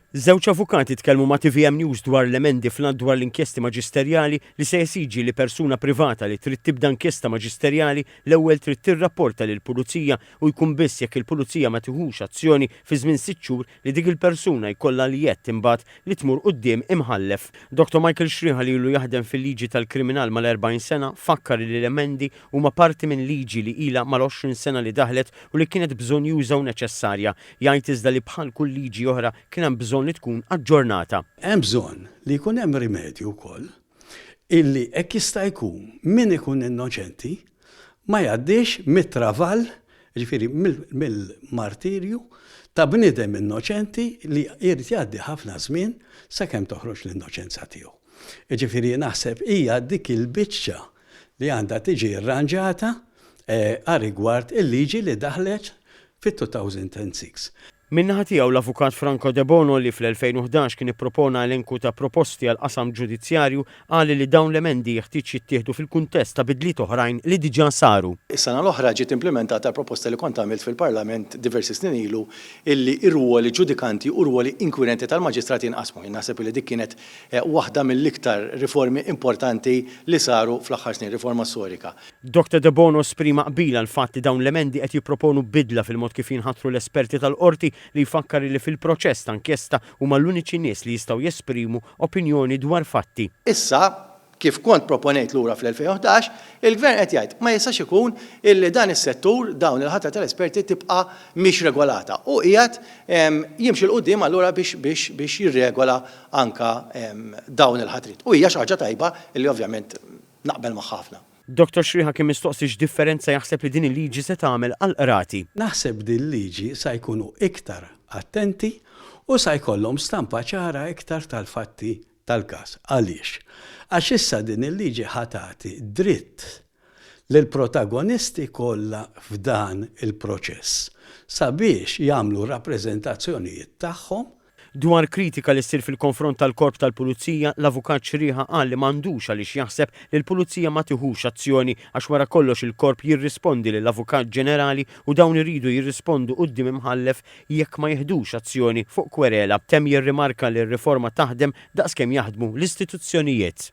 Żewġ avukati tkellmu ma' TVM News dwar l-emendi dwar l-inkjesti maġisterjali li se jesiġi li persuna privata li trid tibda inkjesta maġisterjali l-ewwel trid tirrapporta lill-Pulizija u jkun biss jekk il-Pulizija ma tieħux azzjoni fi żmien 6 xhur li dik il-persuna jkollha liett imbagħad li tmur quddiem imħallef. Dr. Michael Shrieħa li ilu jaħdem fil-liġi tal-kriminal mal-40 sena fakkar li l-emendi huma parti minn liġi li ilha mal-20 sena li daħlet u li kienet bżonn juża u neċessarja. Jgħid iżda li bħal kull liġi oħra kien hemm bżonn li tkun aġġornata. Hemm bżonn li jkun hemm rimedju wkoll illi hekk jista' jkun min ikun innoċenti ma jgħaddix mit-travall, ġifieri mill-martirju ta' bniedem innoċenti li jrid jgħaddi ħafna żmien sakemm toħroġ l-innoċenza tiegħu. Ġifieri naħseb hija dik il-biċċa li għandha tiġi rranġata għal rigward il-liġi li daħlet fit-2006. Min-naħa tiegħu l-avukat Franco De Bono li fl-2011 kien ippropona elenku ta' proposti għal qasam ġudizzjarju qal li dawn l-emendi jeħtieġ jittieħdu fil-kuntest ta' bidliet oħrajn li diġà saru. Is-sena l-oħra ġiet implementata proposta li kont għamilt fil-Parlament diversi snin ilu illi ir-ruoli ġudikanti u ruoli inkwirenti tal-maġistrati inqasmu. Naħseb li dik kienet waħda mill-iktar riformi importanti li saru fl-aħħar snin, riforma storika. Dr. De Bono esprima qbila l-fatt li dawn l-emendi qed jipproponu bidla fil-mod kif jinħattru l-esperti tal-qorti li jfakkar li fil-proċess ta' inkjesta huma l-uniċi nies li jistgħu jesprimu opinjoni dwar fatti. Issa, kif kont proponejt lura fl-2011, il-Gvern qed jgħid ma jistax ikun illi dan is-settur dawn il-ħatra tal-esperti tibqa' mhix regolata. U qiegħed jimxi l qudiem allura biex jirregola anka dawn il-ħatrit. U hija xi ħaġa tajba illi ovvjament naqbel ma' ħafna. Dr. Shrieħa kien mistoqsi x'differenza jaħseb li din il-liġi se tagħmel għal qrati. Naħseb din il-liġi se jkunu iktar attenti u se jkollhom stampa ċara iktar tal-fatti tal-każ. Għaliex? Għax issa din il-liġi ħatati dritt lil protagonisti kollha f'dan il-proċess sabiex jagħmlu rappreżentazzjonijiet tagħhom. Dwar kritika li ssir fil-konfront tal-korp tal-Pulizija, l-avukat Shrieħa qal li m'għandux għaliex jaħseb li l-Pulizija ma tieħux azzjoni għax wara kollox il-korp jirrispondi lill-Avukat Ġenerali u dawn iridu jirrispondu quddiem imħallef jekk ma jeħdux azzjoni fuq kwerela. Temm jirrimarka li r-riforma taħdem daqskemm jaħdmu l-istituzzjonijiet.